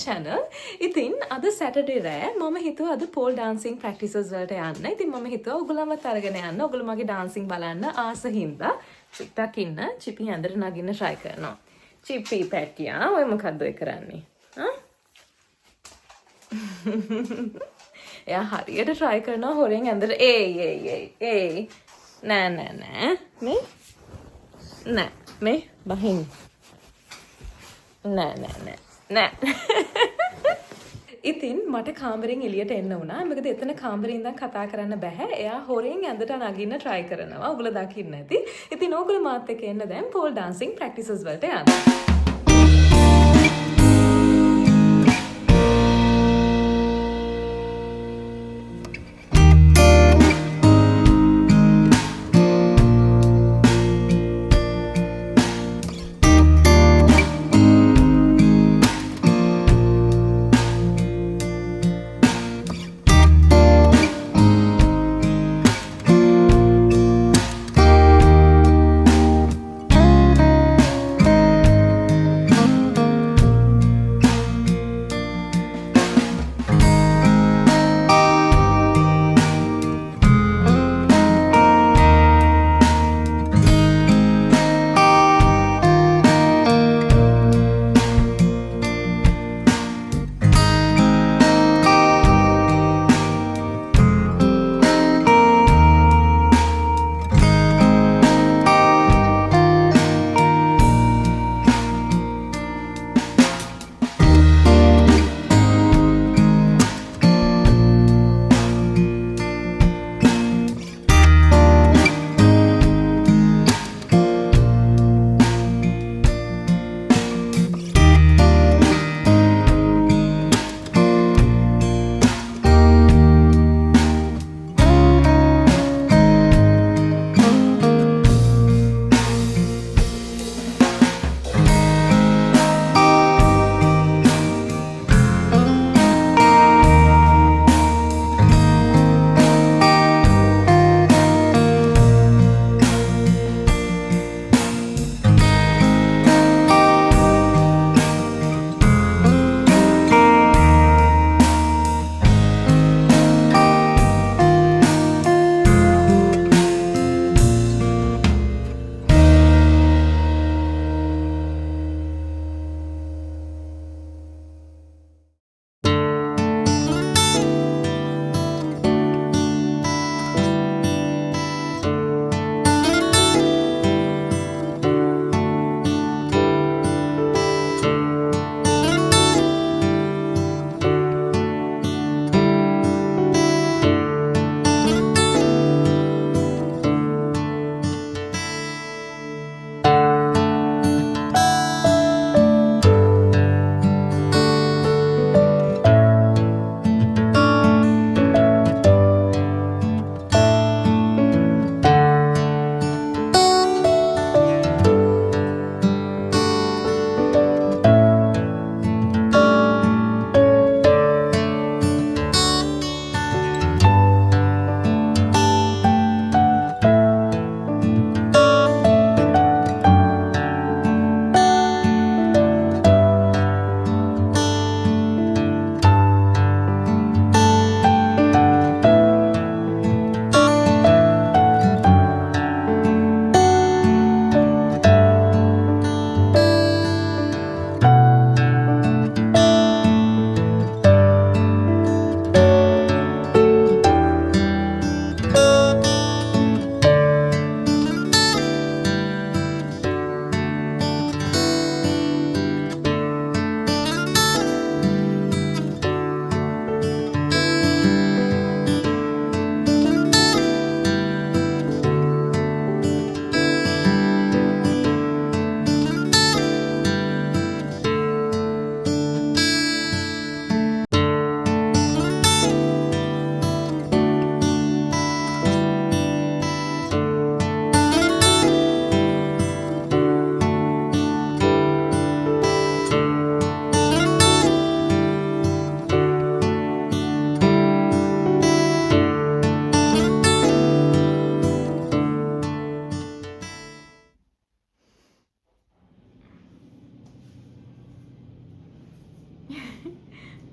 channel. ඉතින් අද Saturday රෑ මම හිතුවා අද pole dancing practices වලට යන්න. ඉතින් මම හිතුවා ඔයගොල්ලන්වත් අරගෙන යන්න. ඔයගොල්ලෝ මගේ dancing බලන්න ආස හින්දා චුට්ටක් ඉන්න චිපි ඇඳට නගින්න try කරනවා. චිපි පැටියා ඔය මොකද්ද ඔය කරන්නේ? එයා හරියට try කරනවා හොරෙන් ඇඳට ඒ නෑ මේ බහින් නෑ ඉතින් මට කාමරෙන් එළියට එන්න වුණා. මොකද එතන කාමරේ ඉඳන් කතා කරන්න බෑ. එයා හොරෙන් ඇඳට නගින්න try කරනවා. ඔයගොල්ලෝ දකින්න ඇති. ඉතින් ඕගොල්ලෝ මාත් එක්ක එන්න දැන් pole dancing practices වලට යන්න.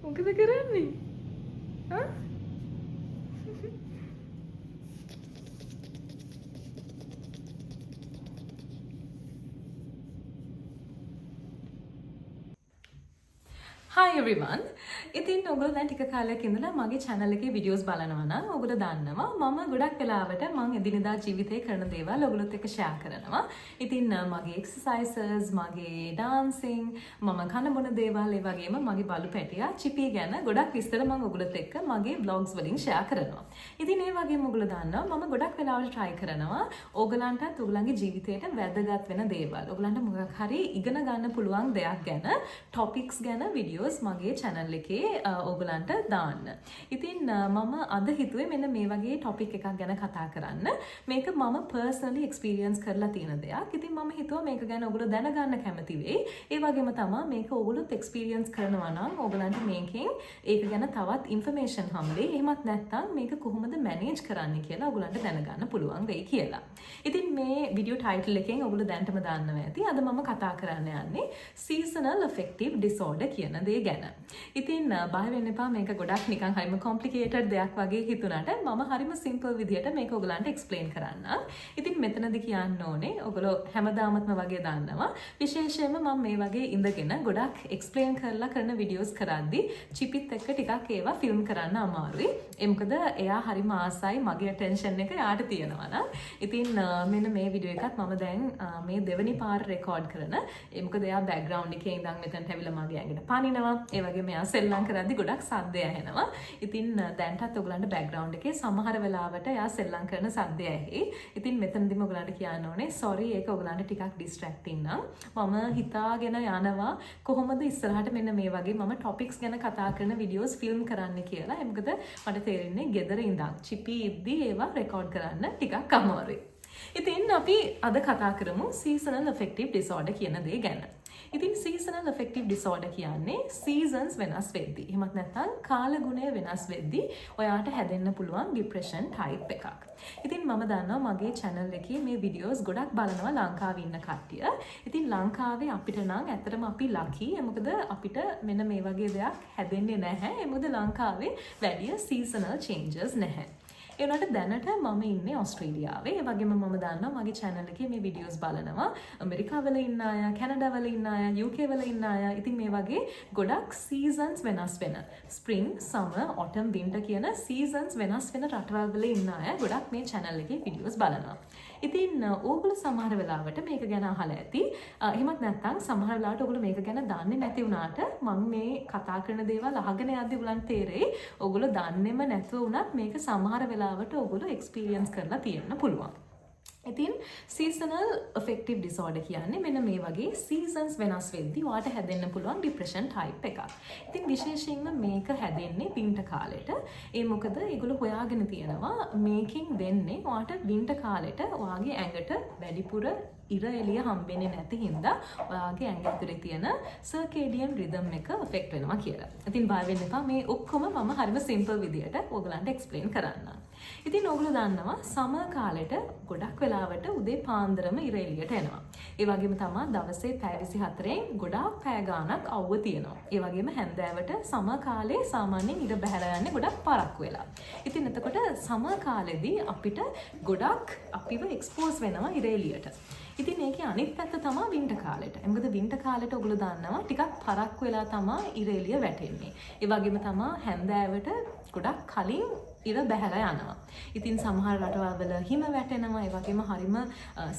මොකද කරන්නේ? හා? Hi everyone. ඉතින් ඔයගොල්ලෝ දැන් ටික කාලයක් ඉඳලා මගේ channel එකේ videos බලනවා නම් ඔයගොල්ලෝ දන්නවා මම ගොඩක් වෙලාවට මම එදිනෙදා ජීවිතේ කරන දේවල් ඔයගොල්ලොත් එක්ක share කරනවා. ඉතින් මගේ exercises, මගේ dancing, මම කන බොන දේවල් ඒ වගේම මගේ බලු පැටියා චිපි ගැන ගොඩක් විස්තර මම ඔයගොල්ලොත් එක්ක මගේ vlogs වලින් share කරනවා. ඉතින් ඒ වගේම ඔයගොල්ලෝ දන්නවා මම ගොඩක් වෙලාවට try කරනවා ඕගලන්ටත් ඔයගලන්ගේ ජීවිතේට වැදගත් වෙන දේවල්. ඔයගලන්ට මොකක් හරි ඉගෙන ගන්න පුළුවන් දෙයක් ගැන topics ගැන videos මගේ channel එකේ ඕගලන්ට දාන්න. ඉතින් මම අද හිතුවේ මෙන්න මේ වගේ topic එකක් ගැන කතා කරන්න. මේක මම personally experience කරලා තියෙන දෙයක්. ඉතින් මම හිතුවා මේක ගැන ඔයගොල්ලෝ දැනගන්න කැමති වෙයි. ඒ වගේම තමයි මේක ඔයගොල්ලොත් experience කරනවා නම් ඕගලන්ට මේකෙන් ඒක ගැන තවත් information හම්බෙයි. එහෙමත් නැත්නම් මේක කොහොමද manage කරන්න කියලා ඔයගලන්ට දැනගන්න පුළුවන් වෙයි කියලා. ඉතින් මේ video title එකෙන් ඔයගොල්ලෝ දැනටම දන්නවා ඇති. අද මම කතා කරන්න යන්නේ seasonal affective disorder කියන දේ ගැන. ඉතින් බය වෙන්න එපා මේක ගොඩක් නිකන් හරිම complicated දෙයක් වගේ හිතුණාට මම හරිම simple විදිහට මේක ඔයගලන්ට explain කරන්නම්. ඉතින් මෙතනදී කියන්න ඕනේ ඔයගොල්ලෝ හැමදාමත්ම වගේ දන්නවා විශේෂයෙන්ම මම මේ වගේ ඉඳගෙන ගොඩක් explain කරලා කරන videos කරද්දී චිපිත් එක්ක ටිකක් ඒවා film කරන්න අමාරුයි. ඒ මොකද එයා හරිම ආසයි මගේ attention එක යාට තියෙනවා නම්. ඉතින් මෙන්න මේ video එකත් මම දැන් මේ දෙවෙනි පාර record කරන. ඒ මොකද එයා background එකේ ඉඳන් මෙතනට ඇවිල්ලා මගේ ඇඟට පනිනවා. ඒ වගේම එයා සෙල්ලම් කරද්දී ගොඩක් සද්ද ඇහෙනවා. ඉතින් දැන්ටත් ඔයගලන්ට බෑග්ග්‍රවුන්ඩ් එකේ සමහර වෙලාවට එයා සෙල්ලම් කරන සද්ද ඇහි. ඉතින් මෙතනදිම ඔයගලන්ට කියන්න ඕනේ sorry ඒක ඔයගලන්ට ටිකක් distracting නම්. මම හිතාගෙන යනවා කොහොමද ඉස්සරහට මෙන්න මේ වගේ මම topics ගැන කතා කරන videos film කරන්න කියලා. ඒ මොකද මට තේරෙන්නේ ගෙදර ඉඳන් චිපි ඉද්දි ඒවා record කරන්න ටිකක් අමාරුයි. ඉතින් අපි අද කතා කරමු seasonal affective disorder කියන දේ ගැන. ඉතින් seasonal affective disorder කියන්නේ seasons වෙනස් වෙද්දී. එහෙමත් නැත්නම් කාලගුණය වෙනස් වෙද්දී ඔයාට හැදෙන්න පුළුවන් depression type එකක්. ඉතින් මම දන්නවා මගේ channel එකේ මේ videos ගොඩක් බලනවා ලංකාවේ ඉන්න කට්ටිය. ඉතින් ලංකාවේ අපිට නම් ඇත්තටම අපි lucky. මොකද අපිට මෙන්න මේ වගේ දෙයක් හැදෙන්නේ නැහැ. ඒ මොකද ලංකාවේ වැඩි seasonal changes නැහැ. ඒ වුණාට දැනට මම ඉන්නේ ඕස්ට්‍රේලියාවේ. ඒ වගේම මම දන්නවා මගේ channel එකේ මේ videos බලනවා ඇමරිකාවල ඉන්න අය, කැනඩාවල ඉන්න අය, UK වල ඉන්න අය. ඉතින් මේ වගේ ගොඩක් seasons වෙනස් වෙන spring, summer, autumn, winter කියන seasons වෙනස් වෙන රටවල් වල ඉන්න අය ගොඩක් මේ channel එකේ videos බලනවා. ඉතින් ඕගොල්ලෝ සමහර වෙලාවට මේක ගැන අහලා ඇති. එහෙමත් නැත්නම් සමහර වෙලාවට ඕගොල්ලෝ මේක ගැන දන්නේ නැති වුණාට මම මේ කතා කරන දේවල් අහගෙන යද්දී උලන් තේරෙයි ඕගොල්ලෝ දන්නේම නැතුව වුණත් මේක සමහර වෙලාවට ඕගොල්ලෝ එක්ස්පීරියන්ස් කරලා තියෙන්න පුළුවන්. ඉතින් seasonal affective disorder කියන්නේ මෙන්න මේ වගේ seasons වෙනස් වෙද්දී ඔයාට හැදෙන්න පුළුවන් depression type එකක්. ඉතින් විශේෂයෙන්ම මේක හැදෙන්නේ winter කාලෙට. ඒ මොකද ඒගොල්ලෝ හොයාගෙන තියෙනවා මේකෙන් වෙන්නේ ඔයාට winter කාලෙට ඔයාගේ ඇඟට වැඩිපුර ඉර එළිය හම්බෙන්නේ නැති හින්දා ඔයාගේ ඇඟ ඇතුලේ තියෙන circadian rhythm එක affect වෙනවා කියලා. ඉතින් බය වෙන්න එපා මේ ඔක්කොම මම හරිම simple විදියට ඔයගලන්ට explain කරන්නම්. ඉතින් ඔයගොල්ලෝ දන්නවා summer කාලෙට ගොඩක් වෙලාවට උදේ පාන්දරම ඉර එළියට එනවා. ඒ වගේම තමයි දවසේ පැය 24න් ගොඩාක් පැය ගාණක් අවුව තියෙනවා. ඒ වගේම හැන්දෑවට summer කාලේ සාමාන්‍යයෙන් ඉර බහැලා යන්නේ ගොඩක් පරක්කු වෙලා. ඉතින් එතකොට summer කාලෙදී අපිට ගොඩක් අපිව expose වෙනවා ඉර එළියට. ඉතින් ඒකේ අනිත් පැත්ත තමයි winter කාලෙට. මොකද winter කාලෙට ඔයගොල්ලෝ දන්නවා ටිකක් පරක්කු වෙලා තමයි ඉර එළිය වැටෙන්නේ. ඒ වගේම තමයි හැන්දෑවට ගොඩක් කලින් ඉර බැහැලා යනවා. ඉතින් සමහර රටවල් වල හිම වැටෙනවා. ඒ වගේම හරිම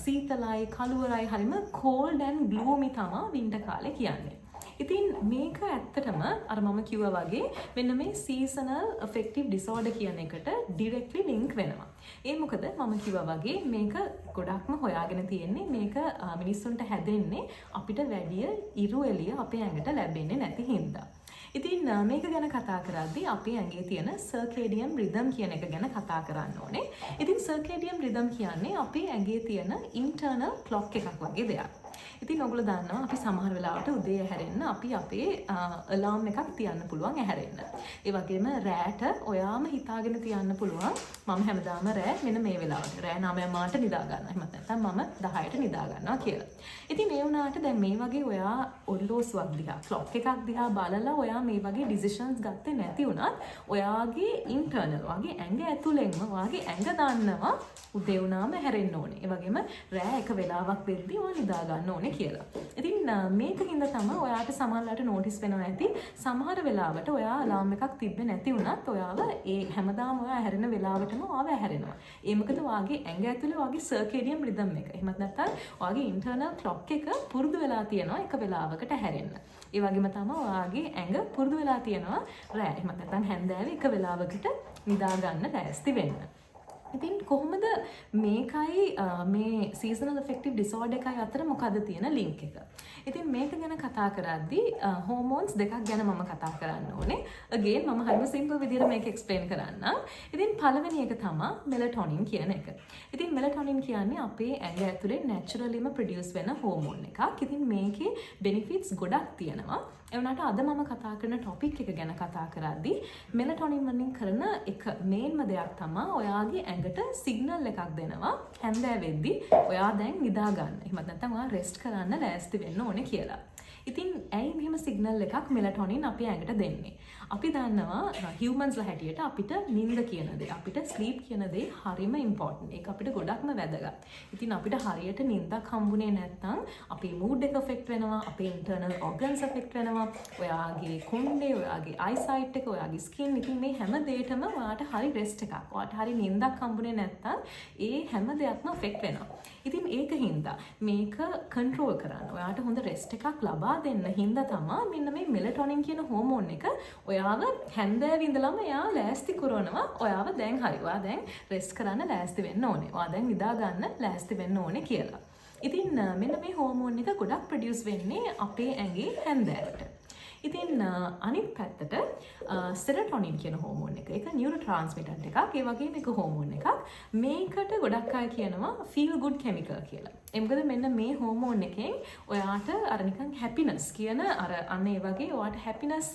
සීතලයි, කළුවරයි, හරිම cold and gloomy තමයි winter කාලේ කියන්නේ. ඉතින් මේක ඇත්තටම අර මම කිව්වා වගේ මෙන්න මේ seasonal affective disorder කියන එකට directly link වෙනවා. ඒ මොකද මම කිව්වා වගේ මේක ගොඩක්ම හොයාගෙන තියෙන්නේ මේක මිනිස්සුන්ට හැදෙන්නේ අපිට වැඩි ඉරු එළිය අපේ ඇඟට ලැබෙන්නේ නැති හින්දා. ඉතින් මේක ගැන කතා කරද්දී අපේ ඇඟේ තියෙන circadian rhythm කියන එක ගැන කතා කරන්න ඕනේ. ඉතින් circadian rhythm කියන්නේ අපේ ඇඟේ තියෙන internal clock එකක් වගේ දෙයක්. ඉතින් ඔයගොල්ලෝ දන්නවා අපි සමහර වෙලාවට උදේ ඇහැරෙන්න අපි අපේ අලාර්ම් එකක් තියන්න පුළුවන් ඇහැරෙන්න. ඒ වගේම රැට ඔයාම හිතාගෙන තියන්න පුළුවන් මම හැමදාම රෑ මෙන්න මේ වෙලාවට රෑ 9 මාට නිදා ගන්නවා. එහෙම නැත්නම් මම 10ට නිදා ගන්නවා කියලා. ඉතින් ඒ වුණාට දැන් මේ වගේ ඔයා ඔර්ලෝසුවක් දිහා ක්ලොක් එකක් දිහා බලලා ඔයා මේ වගේ ඩිසිෂන්ස් ගත්තේ නැති වුණත් ඔයාගේ ඉන්ටර්නල් වගේ ඇඟ ඇතුළෙන්ම වාගේ ඇඟ දන්නවා උදේ වුණාම හැරෙන්න ඕනේ. ඒ වගේම රෑ එක වෙලාවක් වෙද්දී ඔයා නිදා ගන්න ඕනේ කියලා. ඉතින් මේකින්ද තමයි ඔයාට සමහරවිට නෝටිස් වෙනවා ඇති සමහර වෙලාවට ඔයා අලාර්ම් එකක් තිබ්බේ නැති වුණත් ඔයාව ඒ හැමදාම ඔයා හැරෙන වෙලාවටම ඔයාව හැරෙනවා. ඒ මොකද ඔයාගේ ඇඟ ඇතුලේ ඔයාගේ සර්කේඩියන් රිද්ම් එක. එහෙමත් නැත්නම් ඔයාගේ ඉන්ටර්නල් ක්ලොක් එක පුරුදු වෙලා තියෙනවා එක වෙලාවකට හැරෙන්න. ඒ වගේම තමයි ඔයාගේ ඇඟ පුරුදු වෙලා තියෙනවා රෑ එහෙමත් නැත්නම් හැන්දෑවේ එක වෙලාවකට නිදා ගන්න ලෑස්ති වෙන්න. ඉතින් කොහොමද මේකයි මේ සීසනල් ඇෆෙක්ටිව් ඩිසෝඩර් එකයි අතර මොකද්ද තියෙන ලින්ක් එක? ඉතින් මේක ගැන කතා කරද්දී හෝමෝන්ස් දෙකක් ගැන මම කතා කරන්න ඕනේ. again මම හරිම සිම්පල් විදිහට මේක එක්ස්ප්ලেইন කරන්නම්. ඉතින් පළවෙනි එක තමයි මෙලටොනින් කියන එක. ඉතින් මෙලටොනින් කියන්නේ අපේ ඇඟ ඇතුලේ naturallyම produce වෙන හෝමෝන් එකක්. ඉතින් මේකේ benefits ගොඩක් තියෙනවා. ඒ වුණාට අද මම කතා කරන topic එක ගැන කතා කරද්දී මෙලටොනින් වලින් කරන එක මේන්ම දෙයක් තමයි ඔයාගේ ඇඟට සිග්නල් එකක් දෙනවා හැන්දෑ වෙද්දී ඔයා දැන් නිදා ගන්න. එහෙමත් නැත්නම් ඔයා රෙස්ට් කරන්න ලෑස්ති වෙන්න ඕනේ කියලා. ඉතින් ඇයි මෙහෙම සිග්නල් එකක් මෙලටොනින් අපේ ඇඟට දෙන්නේ? අපි දන්නවා humans ලා හැටියට අපිට නිින්ද කියන දේ, අපිට sleep කියන දේ හරිම important. ඒක අපිට ගොඩක්ම වැදගත්. ඉතින් අපිට හරියට නිින්දක් හම්බුනේ නැත්නම් අපේ mood එක affect වෙනවා, අපේ internal organs affect වෙනවා, ඔයාගේ කොණ්ඩේ, ඔයාගේ eyesight එක, ඔයාගේ skin, ඉතින් මේ හැම දෙයකම ඔයාට හරි rest එකක්. ඔයාට හරි නිින්දක් හම්බුනේ නැත්නම් ඒ හැම දෙයක්ම affect වෙනවා. ඉතින් ඒක හින්දා මේක control කරන්න ඔයාට හොඳ rest එකක් ලබා දෙන්න හින්දා තමයි මෙන්න මේ මෙලටොනින් කියන හෝමෝන් එක ඔයාව හැන්දෑවේ ඉඳලම එයා ලෑස්ති කරනවා ඔයාව දැන් හරි ඔයා දැන් රෙස්ට් කරන්න ලෑස්ති වෙන්න ඕනේ. ඔයා දැන් නිදා ගන්න ලෑස්ති වෙන්න ඕනේ කියලා. ඉතින් මෙන්න මේ හෝමෝන් එක ගොඩක් ප්‍රොඩියුස් වෙන්නේ අපේ ඇඟේ හැන්දෑවට. ඉතින් අනිත් පැත්තට සෙරටොනින් කියන හෝමෝන් එක. ඒක නියුරෝට්‍රාන්ස්මිටර් එකක්. ඒ වගේම එක හෝමෝන් එකක්. මේකට ගොඩක් අය කියනවා feel good chemical කියලා. ඒ මොකද මෙන්න මේ හෝමෝන් එකෙන් ඔයාට අර නිකන් හැපිනස් කියන අර අන්න ඒ වගේ ඔයාට හැපිනස්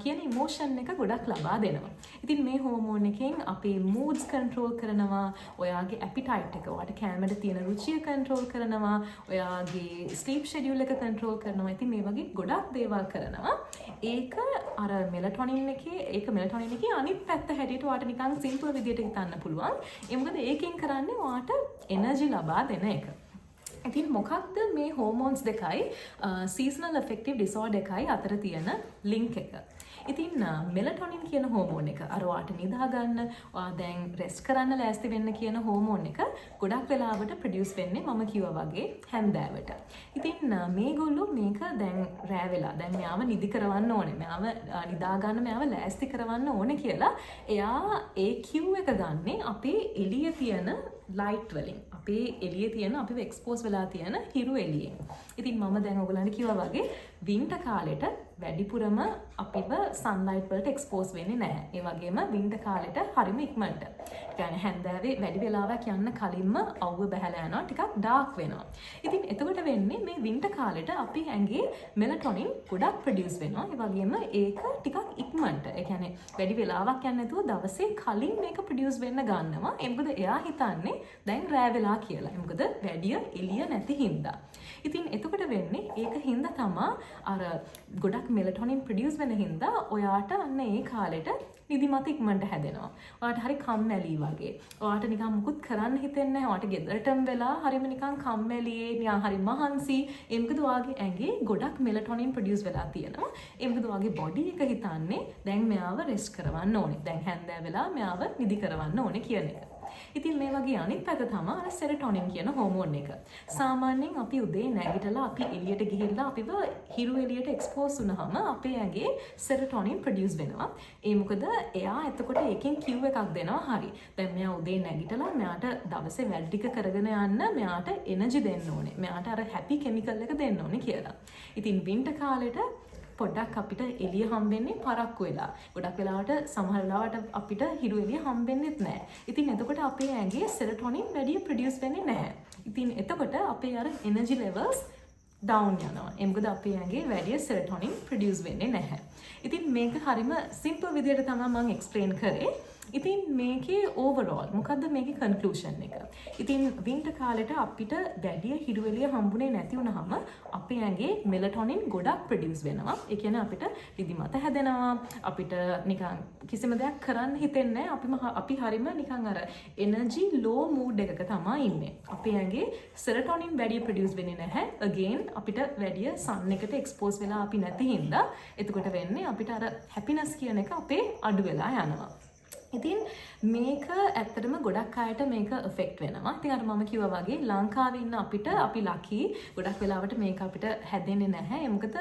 කියන ඉමෝෂන් එක ගොඩක් ලබා දෙනවා. ඉතින් මේ හෝමෝන් එකෙන් අපේ moods control කරනවා, ඔයාගේ appetite එක, ඔයාට කැමරට තියෙන රුචිය control කරනවා, ඔයාගේ sleep schedule එක control කරනවා. ඉතින් මේ වගේ ගොඩක් දේවල් කරනවා. ඒක අර මෙලටොනින් එකේ අනිත් පැත්ත හැටියට ඔයාට නිකන් සිම්පල් විදියට හිතන්න පුළුවන්. ඒ මොකද ඒකෙන් කරන්නේ ඔයාට එනර්ජි ලබා දෙන එක. ඉතින් මොකක්ද මේ හෝමෝන්ස් දෙකයි සීසනල් ඇෆෙක්ටිව් ඩිසෝඩර් එකයි අතර තියෙන ලින්ක් එක? ඉතින් මෙලටොනින් කියන හෝමෝන් එක අර ඔයාට නිදා ගන්න, ඔයා දැන් රෙස්ට් කරන්න ලෑස්ති වෙන්න කියන හෝමෝන් එක ගොඩක් වෙලාවට ප්‍රොඩියුස් වෙන්නේ මම කිව්වා වගේ හැන්දෑවට. ඉතින් මේගොල්ලෝ මේක දැන් රෑ වෙලා දැන් මෙයාව නිදි කරවන්න ඕනේ. මෙයාව නිදා ගන්න, මෙයාව ලෑස්ති කරවන්න ඕනේ කියලා එයා ඒ කිව් එක ගන්නේ අපේ එළියේ තියෙන ලයිට් වලින්. අපේ එළියේ තියෙන අපිව එක්ස්පෝස් වෙලා තියෙන හිරු එළියෙන්. ඉතින් මම දැන් ඔයගලන්ට කිව්වා වගේ වින්ටර් කාලෙට වැඩිපුරම අපිව සන්ලයිට් වලට එක්ස්පෝස් වෙන්නේ නැහැ. ඒ වගේම වින්ටර් කාලෙට හරිම ඉක්මනට. ඒ කියන්නේ හැන්දෑවේ වැඩි වෙලාවක් යන්න කලින්ම අවුව බහැලා යනවා, ටිකක් ඩාර්ක් වෙනවා. ඉතින් එතකොට වෙන්නේ මේ වින්ටර් කාලෙට අපි ඇඟේ මෙලටොනින් ගොඩක් ප්‍රොඩියුස් වෙනවා. ඒ වගේම ඒක ටිකක් ඉක්මනට. ඒ කියන්නේ වැඩි වෙලාවක් යන්නේ නැතුව දවසේ කලින් මේක ප්‍රොඩියුස් වෙන්න ගන්නවා. ඒ මොකද එයා හිතන්නේ දැන් රෑ වෙලා කියලා. ඒ මොකද වැඩි එළිය නැති හින්දා. ඉතින් එතකොට වෙන්නේ ඒක හින්දා තමයි අර ගොඩක් මෙලටොනින් ප්‍රොඩියුස් වෙන හින්දා ඔයාට අන්න ඒ කාලෙට නිදිමත ඉක්මනට හැදෙනවා. ඔයාට හරි කම්මැලි වගේ. ඔයාට නිකන් මුකුත් කරන්න හිතෙන්නේ නැහැ. ඔයාට ගෙදරටම වෙලා හරිම නිකන් කම්මැලියේ නිකන් හරි මහන්සි. ඒ මොකද ඔයාගේ ඇඟේ ගොඩක් මෙලටොනින් ප්‍රොඩියුස් වෙලා තියෙනවා. ඒ මොකද ඔයාගේ බොඩි එක හිතන්නේ දැන් මෙයාව රෙස්ට් කරවන්න ඕනේ. දැන් හැන්දෑ වෙලා මෙයාව නිදි කරවන්න ඕනේ කියන එක. ඉතින් මේ වගේ අනිත් පැත්ත තමයි අර සෙරටොනින් කියන හෝමෝන් එක. සාමාන්‍යයෙන් අපි උදේ නැගිටලා අපි එළියට ගිහිල්ලා අපිව හිරු එළියට එක්ස්පෝස් වුණාම අපේ ඇඟේ සෙරටොනින් ප්‍රොඩියුස් වෙනවා. ඒ මොකද එයා එතකොට ඒකෙන් කිව් එකක් දෙනවා හරි. දැන් මෙයා උදේ නැගිටලා මෙයාට දවසේ වැඩ ටික කරගෙන යන්න මෙයාට එනර්ජි දෙන්න ඕනේ. මෙයාට අර හැපි කෙමිකල් එක දෙන්න ඕනේ කියලා. ඉතින් වින්ටර් කාලෙට පොඩ්ඩක් අපිට එළිය හම්බෙන්නේ පරක්කු වෙලා. ගොඩක් වෙලාවට සමහර වෙලාවට අපිට හිරු එළිය හම්බෙන්නෙත් නැහැ. ඉතින් එතකොට අපේ ඇඟේ සෙරටොනින් වැඩි ප්‍රොඩියුස් වෙන්නේ නැහැ. ඉතින් එතකොට අපේ අර එනර්ජි ලෙවල්ස් ඩවුන් යනවා. ඒ මොකද අපේ ඇඟේ වැඩි සෙරටොනින් ප්‍රොඩියුස් වෙන්නේ නැහැ. ඉතින් මේක හරිම සිම්පල් විදිහට තමයි මම එක්ස්ප්ලেইন කරේ. ඉතින් මේකේ ඕවරෝල් මොකද්ද මේකේ කන්ක්ලූෂන් එක? ඉතින් වින්ටර් කාලෙට අපිට වැඩි හිරු එළිය හම්බුනේ නැති වුනහම අපේ ඇඟේ මෙලටොනින් ගොඩක් ප්‍රොඩියුස් වෙනවා. ඒ කියන්නේ අපිට රිදිමත හැදෙනවා. අපිට නිකන් කිසිම දෙයක් කරන්න හිතෙන්නේ නැහැ. අපි හරිම නිකන් අර එනර්ජි ලෝ මූඩ් එකක තමයි ඉන්නේ. අපේ ඇඟේ සෙරටොනින් වැඩි ප්‍රොඩියුස් වෙන්නේ නැහැ. again අපිට වැඩි සන් එකට එක්ස්පෝස් වෙලා අපි නැති හින්දා එතකොට වෙන්නේ අපිට අර හැපිනස් කියන එක අපේ අඩු වෙලා යනවා. ඉතින් මේක ඇත්තටම ගොඩක් අයට මේක එෆෙක්ට් වෙනවා. ඉතින් අර මම කිව්වා වගේ ලංකාවේ ඉන්න අපිට අපි ලකි ගොඩක් වෙලාවට මේක අපිට හැදෙන්නේ නැහැ. ඒ මොකද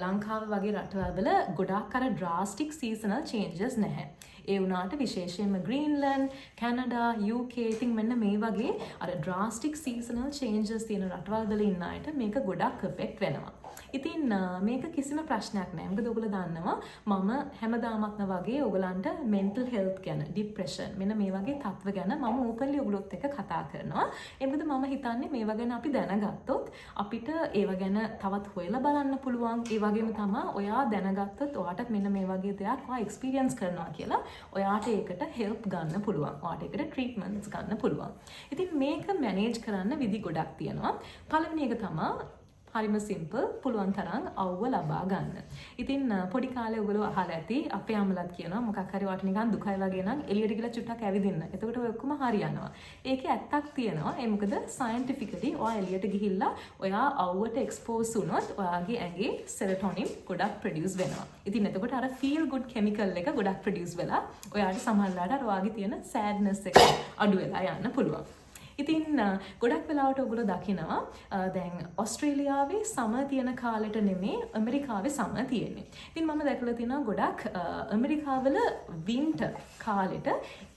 ලංකාව වගේ රටවල ගොඩක් අර drastic seasonal changes නැහැ. ඒ වුණාට විශේෂයෙන්ම ග්‍රීන්ලන්ඩ්, කැනඩා, UK ඉතින් මෙන්න මේ වගේ අර drastic seasonal changes තියෙන රටවල් වල ඉන්න අයට මේක ගොඩක් එෆෙක්ට් වෙනවා. ඉතින් මේක කිසිම ප්‍රශ්නයක් නෑ. මොකද ඔයගොල්ලෝ දන්නවා මම හැමදාමත්ම වගේ ඔයගලන්ට mental health ගැන, depression මෙන්න මේ වගේ තත්ත්ව ගැන මම openly ඔයගොල්ලොත් එක්ක කතා කරනවා. ඒ මොකද මම හිතන්නේ මේවා ගැන අපි දැනගත්තොත් අපිට ඒව ගැන තවත් හොයලා බලන්න පුළුවන්. ඒ වගේම තමයි ඔයා දැනගත්තොත් ඔයාට මෙන්න මේ වගේ දෙයක් ඔයා experience කරනවා කියලා ඔයාට ඒකට help ගන්න පුළුවන්. ඔයාට ඒකට treatments ගන්න පුළුවන්. ඉතින් මේක manage කරන්න විදි ගොඩක් තියෙනවා. පළවෙනි එක තමයි හරිම සිම්පල් පුළුවන් තරම් අවුව ලබා ගන්න. ඉතින් පොඩි කාලේ ඔයගොල්ලෝ අහලා ඇති අපේ අම්මලාත් කියනවා මොකක් හරි වට නිකන් දුකයි වගේ නම් එළියට ගිහලා චුට්ටක් ඇවිදින්න. එතකොට ඔය ඔක්කොම හරියනවා. ඒකේ ඇත්තක් තියෙනවා. ඒ මොකද scientifically ඔයා එළියට ගිහිල්ලා ඔයා අවුවට expose වුණොත් ඔයාගේ ඇඟේ serotonin ගොඩක් produce වෙනවා. ඉතින් එතකොට අර feel good chemical එක ගොඩක් produce වෙලා ඔයාට සමහරවිට අර ඔයාගේ තියෙන sadness එක අඩු වෙලා යන්න පුළුවන්. ඉතින් ගොඩක් වෙලාවට ඔයගොල්ලෝ දකිනවා දැන් ඕස්ට්‍රේලියාවේ සමර් තියෙන කාලෙට නෙමේ ඇමරිකාවේ සමර් තියෙන්නේ. ඉතින් මම දැකලා තියෙනවා ගොඩක් ඇමරිකාවල වින්ටර් කාලෙට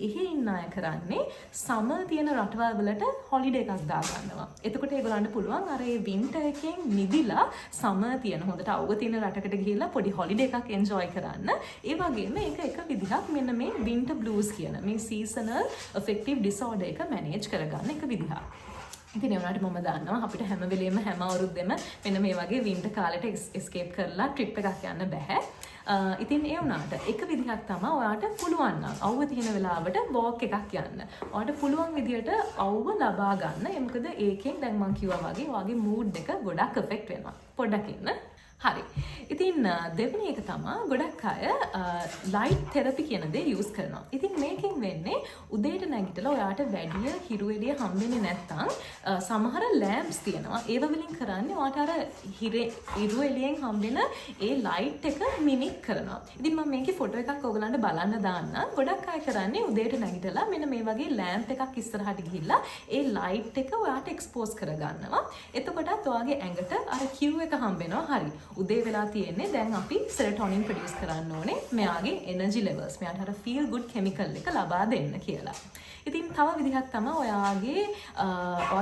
එහෙ ඉන්න අය කරන්නේ සමර් තියෙන රටවල් වලට හොලිඩේ එකක් දාගන්නවා. එතකොට ඒගොල්ලන්ට පුළුවන් අර ඒ වින්ටර් එකෙන් නිදිලා සමර් තියෙන හොඳට අවුව තියෙන රටකට ගිහිල්ලා පොඩි හොලිඩේ එකක් එන්ජොයි කරන්න. ඒ වගේම ඒක එක විදිහක් මෙන්න මේ වින්ටර් බ්ලූස් කියන මේ සීසනල් affective disorder එක මැනේජ් කරගන්න එක විදිහක්. ඉතින් ඒ වුණාට මම දන්නවා අපිට හැම වෙලෙම හැම අවුරුද්දෙම මෙන්න මේ වගේ වින්ටර් කාලෙට එස්කේප් කරලා ට්‍රිප් එකක් යන්න බෑ. ඉතින් ඒ වුණාට එක විදිහක් තමයි ඔයාට පුළුවන් නම් අවුව තියෙන වෙලාවට වෝක් එකක් යන්න. ඔයාට පුළුවන් විදියට අවුව ලබා ගන්න. ඒ මොකද ඒකෙන් දැන් මම කිව්වා වගේ ඔයාගේ මූඩ් එක ගොඩක් එෆෙක්ට් වෙනවා. පොඩ්ඩක් ඉන්න. හරි. ඉතින් දෙවෙනි එක තමයි ගොඩක් අය ලයිට් තෙරපි කියන දේ යූස් කරනවා. ඉතින් මේකෙන් වෙන්නේ උදේට නැගිටලා ඔයාට වැඩි හිරු එළිය හම්බෙන්නේ නැත්නම් සමහර ලැම්ප්ස් තියෙනවා. ඒව වලින් කරන්නේ ඔයාට අර හිරු එළියෙන් හම්බෙන ඒ ලයිට් එක මිමික් කරනවා. ඉතින් මම මේකේ ෆොටෝ එකක් ඔයගලන්ට බලන්න දාන්න. ගොඩක් අය කරන්නේ උදේට නැගිටලා මෙන්න මේ වගේ ලැම්ප් එකක් ඉස්සරහට ගිහිල්ලා ඒ ලයිට් එක ඔයාට එක්ස්පෝස් කරගන්නවා. එතකොටත් ඔයාගේ ඇඟට අර කිව් එක හම්බෙනවා. හරි. උදේ වෙලා තියෙන්නේ දැන් අපි සෙරටොනින් ප්‍රොඩියුස් කරන්න ඕනේ මෙයාගේ එනර්ජි ලෙවල්ස් මෙයාට අර ෆීල් ගුඩ් කෙමිකල් එක ලබා දෙන්න කියලා. ඉතින් තව විදිහක් තමයි ඔයාගේ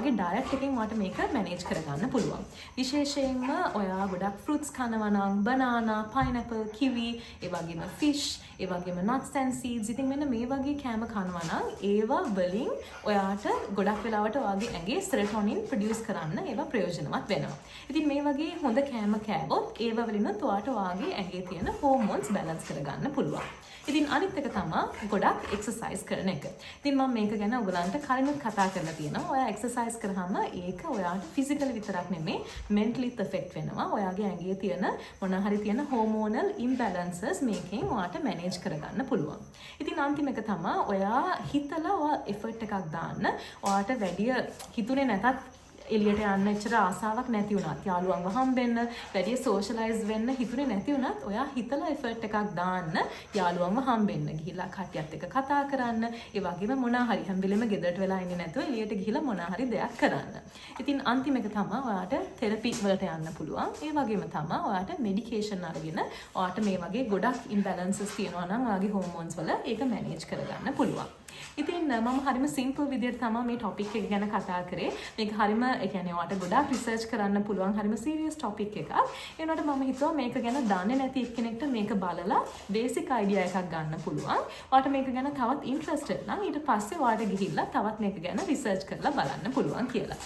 ඩයට් එකෙන් ඔයාට මේක මැනේජ් කරගන්න පුළුවන්. විශේෂයෙන්ම ඔයා ගොඩක් ෆෘට්ස් කනවා නම් බනානා, පයිනැපල්, කිවි, ඒ වගේම ෆිෂ්, ඒ වගේම nuts and seeds ඉතින් මෙන්න මේ වගේ කෑම කනවා නම් ඒවා වලින් ඔයාට ගොඩක් වෙලාවට ඔයාගේ ඇඟේ සෙරටොනින් ප්‍රොඩියුස් කරන්න ඒවා ප්‍රයෝජනවත් වෙනවා. ඉතින් මේ වගේ හොඳ කෑම කෑවොත් ඒව වලිනුත් ඔයාට ඔයාගේ ඇඟේ තියෙන හෝමෝන්ස් බැලන්ස් කරගන්න පුළුවන්. ඉතින් අනිත් එක තමයි ගොඩක් එක්සර්සයිස් කරන එක. ඉතින් මම මේක ගැන ඔයගලන්ට කලිනුත් කතා කරලා තියෙනවා. ඔයා එක්සර්සයිස් කරාම ඒක ඔයාට ෆිසිකලි විතරක් නෙමෙයි මෙන්ටලිත් එෆෙක්ට් වෙනවා. ඔයාගේ ඇඟේ තියෙන මොන හරි තියෙන හෝමෝනල් ඉම්බැලන්සස් මේකෙන් ඔයාට මැනේජ් කරගන්න පුළුවන්. ඉතින් අන්තිම එක තමයි ඔයා හිතලා ඔයා එෆර්ට් එකක් දාන්න. ඔයාට වැඩි හිතුනේ නැතත් එළියට යන්න එච්චර ආසාවක් නැති වුණත් යාළුවන්ව හම්බෙන්න වැඩි සෝෂලයිස් වෙන්න හිතුනේ නැති වුණත් ඔයා හිතලා එෆර්ට් එකක් දාන්න යාළුවන්ව හම්බෙන්න ගිහිල්ලා කට්ටියත් එක්ක කතා කරන්න ඒ වගේම මොනවා හරි හැම වෙලෙම ගෙදරට වෙලා ඉන්නේ නැතුව එළියට ගිහිල්ලා මොනවා හරි දෙයක් කරන්න. ඉතින් අන්තිම එක තමයි ඔයාට තෙරපි වලට යන්න පුළුවන්. ඒ වගේම තමයි ඔයාට මෙඩිකේෂන් අරගෙන ඔයාට මේ වගේ ගොඩක් ඉම්බැලන්සස් තියෙනවා නම් ඔයාගේ හෝමෝන්ස් වල ඒක මැනේජ් කරගන්න පුළුවන්. ඉතින් මම හරිම සිම්පල් විදිහට තමයි මේ ටොපික් එක ගැන කතා කරේ. මේක හරිම ඒ කියන්නේ ඔයාට ගොඩාක් රිසර්ච් කරන්න පුළුවන් හරිම සීරියස් ටොපික් එකක්. ඒ වුණාට මම හිතුවා මේක ගැන දන්නේ නැති එක්කෙනෙක්ට මේක බලලා බේසික් අයිඩියා එකක් ගන්න පුළුවන්. ඔයාට මේක ගැන තවත් ඉන්ට්‍රෙස්ටඩ් නම් ඊට පස්සේ ඔයාට ගිහිල්ලා තවත් මේක ගැන රිසර්ච් කරලා බලන්න පුළුවන් කියලා.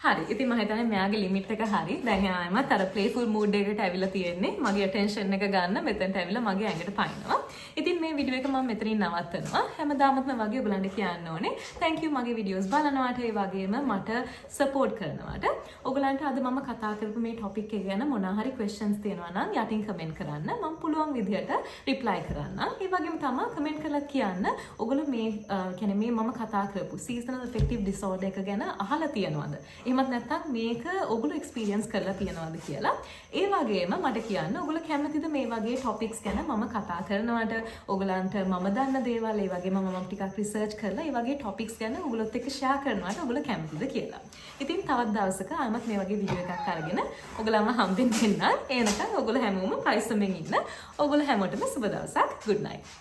හරි. ඉතින් මම හිතන්නේ මෙයාගේ ලිමිට් එක හරි. දැන් ආයෙමත් අර ප්ලේෆුල් මූඩ් එකකට ඇවිල්ලා තියෙන්නේ. මගේ අටෙන්ෂන් එක ගන්න මෙතනට ඇවිල්ලා මගේ ඇඟට පනිනවා. ඉතින් මේ වීඩියෝ එක මම මෙතනින් නවත්තනවා. හැමදාමත් මම වගේ ඔයගලන්ට කියන්න ඕනේ. thank you මගේ වීඩියෝස් බලනවාට ඒ වගේම මට සපෝට් කරනවාට. ඔයගලන්ට අද මම කතා කරපු මේ ටොපික් එක ගැන මොනවා හරි questions තියෙනවා නම් යටින් කමෙන්ට් කරන්න. මම පුළුවන් විදිහට රිප්ලයි කරන්න. ඒ වගේම තමයි කමෙන්ට් කරලා කියන්න ඔයගොල්ලෝ මේ කියන්නේ මේ මම කතා කරපු seasonal affective disorder එක ගැන අහලා තියෙනවද? එහෙමත් නැත්නම් මේක ඔයගොල්ලෝ එක්ස්පීරියන්ස් කරලා තියෙනවද කියලා. ඒ වගේම මට කියන්න ඔයගොල්ලෝ කැමතිද මේ වගේ ටොපික්ස් ගැන මම කතා කරනවට ඔයගලන්ට මම දන්න දේවල් ඒ වගේම මම ටිකක් රිසර්ච් කරලා ඒ වගේ ටොපික්ස් ගැන ඔයගොල්ලොත් එක්ක ෂෙයා කරනවට ඔයගොල්ලෝ කැමතිද කියලා. ඉතින් තවත් දවසක ආයෙමත් මේ වගේ වීඩියෝ එකක් අරගෙන ඔයගලම හම්බෙන්න දෙන්න. එනකන් ඔයගොල්ලෝ හැමෝම පරිස්සමෙන් ඉන්න. ඔයගොල්ලෝ හැමෝටම සුබ දවසක්. good night.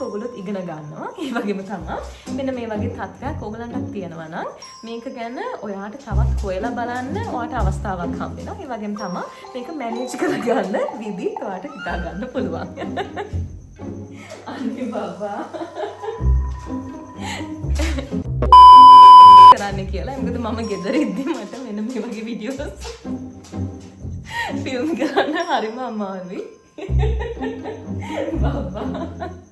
ඔයගොල්ලොත් ඉගෙන ගන්නවා. ඒ වගේම තමයි මෙන්න මේ වගේ තත්ත්වයක් ඔයගලන්ටත් තියෙනවා නම් මේක ගැන ඔයාට තවත් හොයලා බලන්න ඔයාට අවස්ථාවක් හම්බ වෙනවා. ඒ වගේම තමයි මේක මැනේජ් කරගන්න විදි ඔයාට හිතා ගන්න පුළුවන්. අනේ බබා කරන්න කියලා. මොකද මම ගෙදර ඉද්දි මට මෙන්න මේ වගේ වීඩියෝස් ෆිල්ම් කරන්න හරිම අමාරුයි. බබා